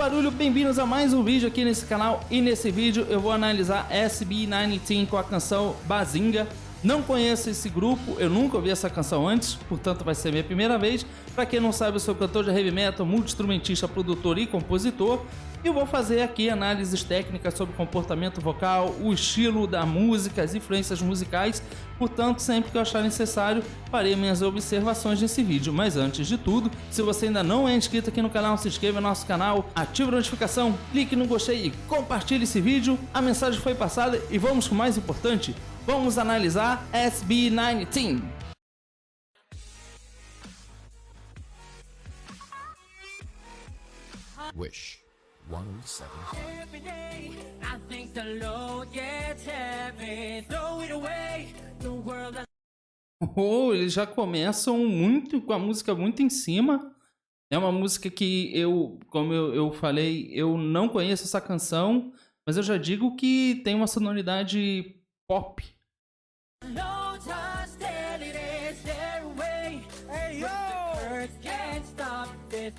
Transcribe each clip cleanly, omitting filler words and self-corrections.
barulho, bem-vindos a mais um vídeo aqui nesse canal. E nesse vídeo eu vou analisar SB19 com a canção Bazinga. Não conheço esse grupo, eu nunca ouvi essa canção antes, portanto vai ser minha primeira vez. Pra quem não sabe, eu sou cantor de heavy metal, multi-instrumentista, produtor e compositor. E vou fazer aqui análises técnicas sobre o comportamento vocal, o estilo da música, as influências musicais. Portanto, sempre que eu achar necessário, farei minhas observações nesse vídeo. Mas antes de tudo, se você ainda não é inscrito aqui no canal, se inscreva no nosso canal, ative a notificação, clique no gostei e compartilhe esse vídeo. A mensagem foi passada e vamos com o mais importante. Vamos analisar SB19. Wish 107. Every day, I think the load gets heavy. Throw it away, the world. Oh, eles já começam muito com a música muito em cima. É uma música que como eu falei, eu não conheço essa canção, mas eu já digo que tem uma sonoridade pop. No touch, daily days, their way. Hey yo, the earth can't stop this.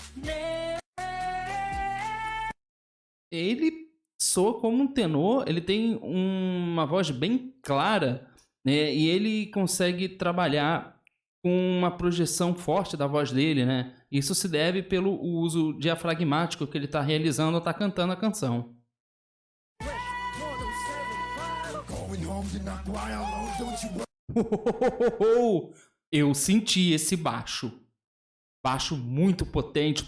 Ele soa como um tenor, ele tem uma voz bem clara, né? E ele consegue trabalhar com uma projeção forte da voz dele, né? Isso se deve pelo uso diafragmático que ele está realizando ao estar cantando a canção. Eu senti esse baixo. Baixo muito potente.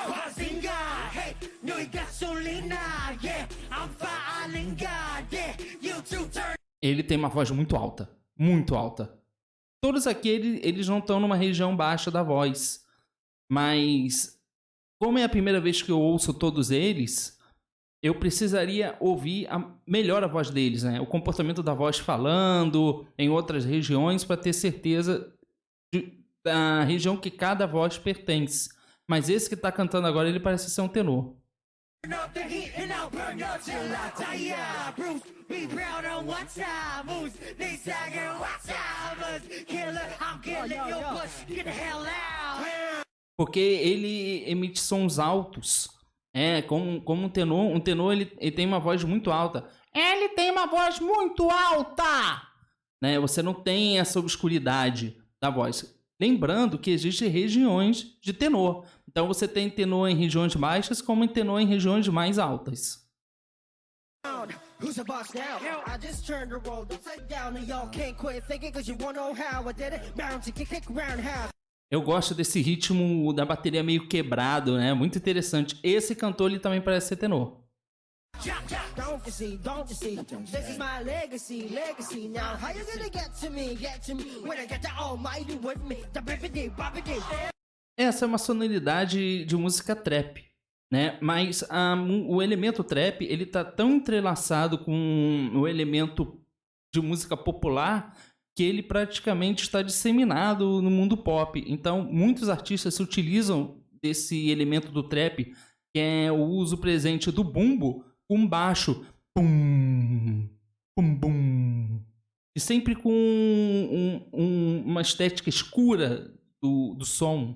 Bazinga, hey, 너의 gasolina, yeah, I'm firing God, yeah, you two turn. Ele tem uma voz muito alta. Muito alta. Todos aqui, eles não estão numa região baixa da voz. Mas, como é a primeira vez que eu ouço todos eles, eu precisaria ouvir melhor a voz deles, né? O comportamento da voz falando em outras regiões para ter certeza da região que cada voz pertence. Mas esse que tá cantando agora, ele parece ser um tenor. Turn up the heat and I'll burn you till I die. Bruce, be proud on what time moves. They sagging what time killer, I'm killing your push. Get the hell out. Porque ele emite sons altos. Como um tenor. Um tenor, ele tem uma voz muito alta. Ele tem uma voz muito alta! Né? Você não tem essa obscuridade da voz. Lembrando que existem regiões de tenor. Então você tem tenor em regiões baixas, como tenor em regiões mais altas. Who's the boss now? I just turned the world upside down and y'all can't quit thinking cause you wanna know how I did it. Bound to kick around how. Eu gosto desse ritmo da bateria meio quebrado, né? Muito interessante. Esse cantor, ele também parece ser tenor. Don't you see, this is my legacy now. How you gonna get to me, when I get the almighty with me, the bippity. Essa é uma sonoridade de música trap, né? Mas o elemento trap, ele tá tão entrelaçado com o elemento de música popular que ele praticamente está disseminado no mundo pop. Então, muitos artistas se utilizam desse elemento do trap, que é o uso presente do bumbo com baixo. Pum, pum, bum. E sempre com uma estética escura do som.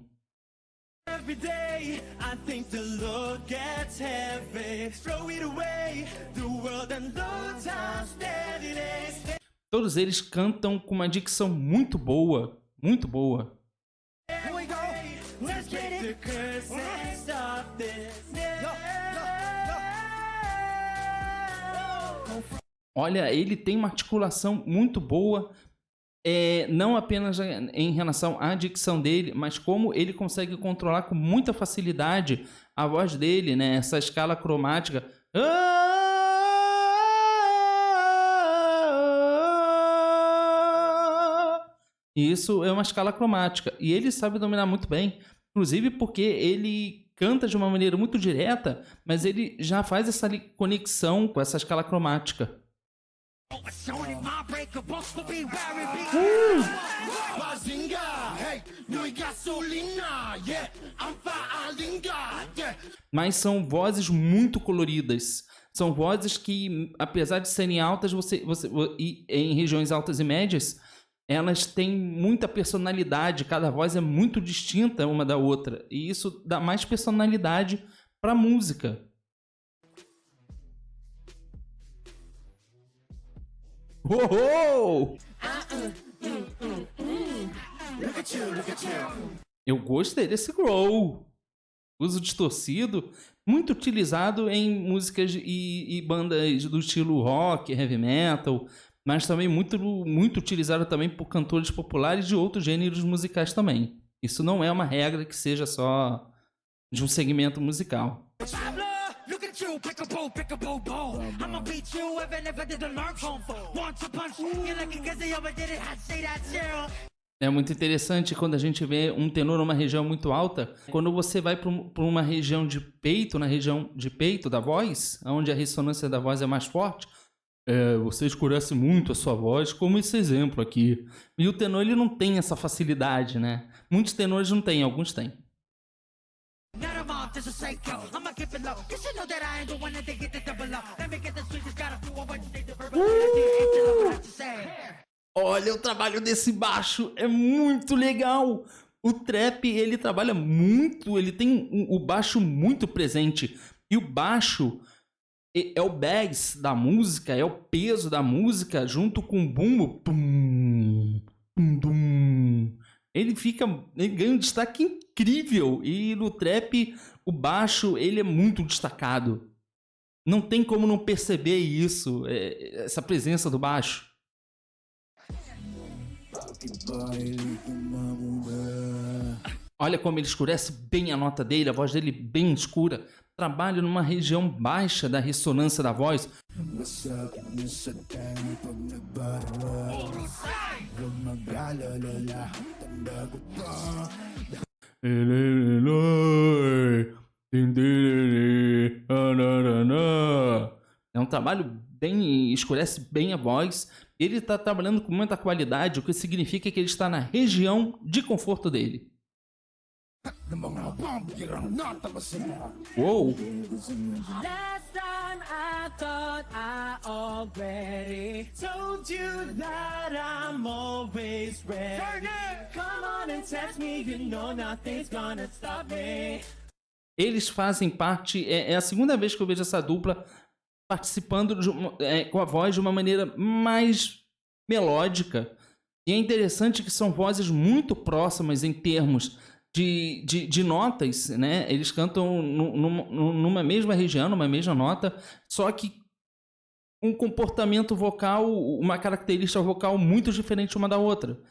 Every day, I think the load gets heavy. Throw it away, the world and low time steady days. Todos eles cantam com uma dicção muito boa, muito boa. Here we go, let's get it. The curse and stop this. Olha, ele tem uma articulação muito boa, não apenas em relação à dicção dele, mas como ele consegue controlar com muita facilidade a voz dele, né? Essa escala cromática. Isso é uma escala cromática. E ele sabe dominar muito bem, inclusive porque ele canta de uma maneira muito direta, mas ele já faz essa conexão com essa escala cromática. Mas são vozes muito coloridas. São vozes que, apesar de serem altas, e em regiões altas e médias, elas têm muita personalidade, cada voz é muito distinta uma da outra, e isso dá mais personalidade para a música. Uou! Eu gostei desse growl. Uso distorcido, muito utilizado em músicas e bandas do estilo rock, heavy metal, mas também muito utilizado também por cantores populares de outros gêneros musicais também. Isso não é uma regra que seja só de um segmento musical. É muito interessante quando a gente vê um tenor numa região muito alta. Quando você vai para uma região de peito, na região de peito da voz, onde a ressonância da voz é mais forte, você escurece muito a sua voz, como esse exemplo aqui. E o tenor ele não tem essa facilidade, né? Muitos tenores não têm, alguns têm. Olha, o trabalho desse baixo é muito legal. O trap, ele trabalha muito, ele tem o baixo muito presente. E o baixo é o bass da música, é o peso da música, junto com o bumbo. Tum, tum, tum. Ele ganha um destaque incrível. E no trap, o baixo, ele é muito destacado. Não tem como não perceber isso, essa presença do baixo. Olha como ele escurece bem a nota dele, a voz dele bem escura. Trabalha numa região baixa da ressonância da voz. É um trabalho bem... escurece bem a voz. Ele está trabalhando com muita qualidade, o que significa que ele está na região de conforto dele. Uou! Last time I thought I already told you that I'm always ready. Come on and test me, you know nothing's gonna stop me. Eles fazem parte, é a segunda vez que eu vejo essa dupla participando com a voz de uma maneira mais melódica. E é interessante que são vozes muito próximas em termos de notas, né? Eles cantam numa mesma região, numa mesma nota, só que um comportamento vocal, uma característica vocal muito diferente uma da outra,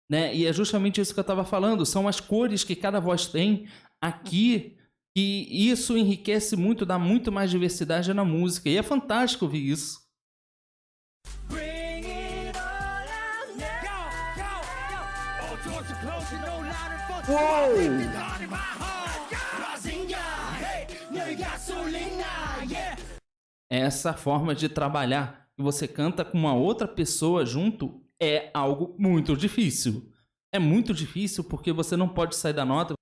né? E é justamente isso que eu estava falando, são as cores que cada voz tem aqui, e isso enriquece muito, dá muito mais diversidade na música, e é fantástico ouvir isso. Essa forma de trabalhar que você canta com uma outra pessoa junto é algo muito difícil. É muito difícil porque você não pode sair da nota.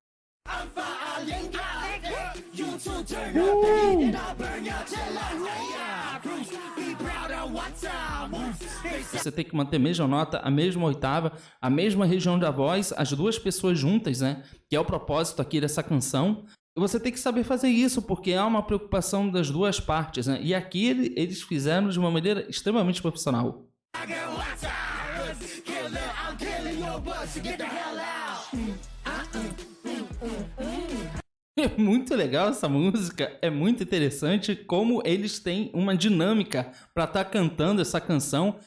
Você tem que manter a mesma nota, a mesma oitava, a mesma região da voz, as duas pessoas juntas, né? Que é o propósito aqui dessa canção. E você tem que saber fazer isso, porque há uma preocupação das duas partes, né? E aqui eles fizeram de uma maneira extremamente profissional. É muito legal essa música, é muito interessante como eles têm uma dinâmica para estar cantando essa canção.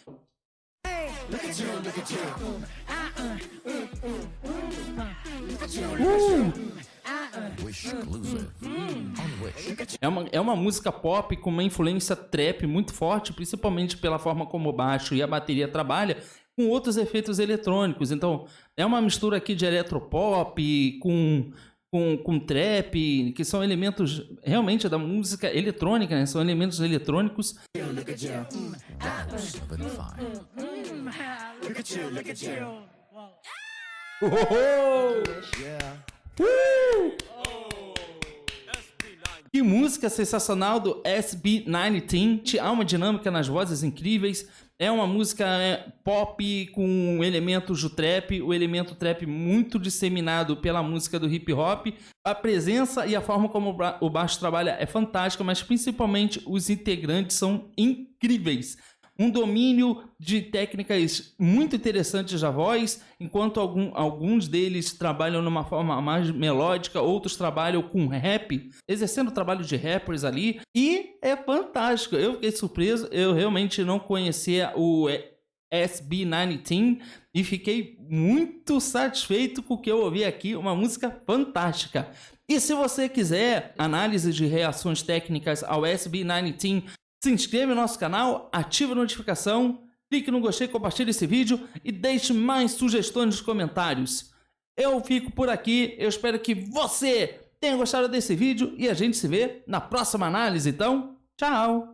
É uma música pop com uma influência trap muito forte, principalmente pela forma como o baixo e a bateria trabalha, com outros efeitos eletrônicos. Então, é uma mistura aqui de eletropop com trap, que são elementos realmente da música eletrônica, né? São elementos eletrônicos. Que música sensacional do SB19. Há uma dinâmica nas vozes incríveis. É uma música pop com elementos do trap, o elemento trap muito disseminado pela música do hip hop. A presença e a forma como o baixo trabalha é fantástica, mas principalmente os integrantes são incríveis. Um domínio de técnicas muito interessantes da voz, enquanto alguns deles trabalham numa forma mais melódica, outros trabalham com rap, exercendo o trabalho de rappers ali, e é fantástico. Eu fiquei surpreso, eu realmente não conhecia o SB19 e fiquei muito satisfeito com o que eu ouvi aqui, uma música fantástica. E se você quiser análise de reações técnicas ao SB19, se inscreve no nosso canal, ative a notificação, clique no gostei, compartilhe esse vídeo e deixe mais sugestões nos comentários. Eu fico por aqui, eu espero que você tenha gostado desse vídeo e a gente se vê na próxima análise. Então, tchau!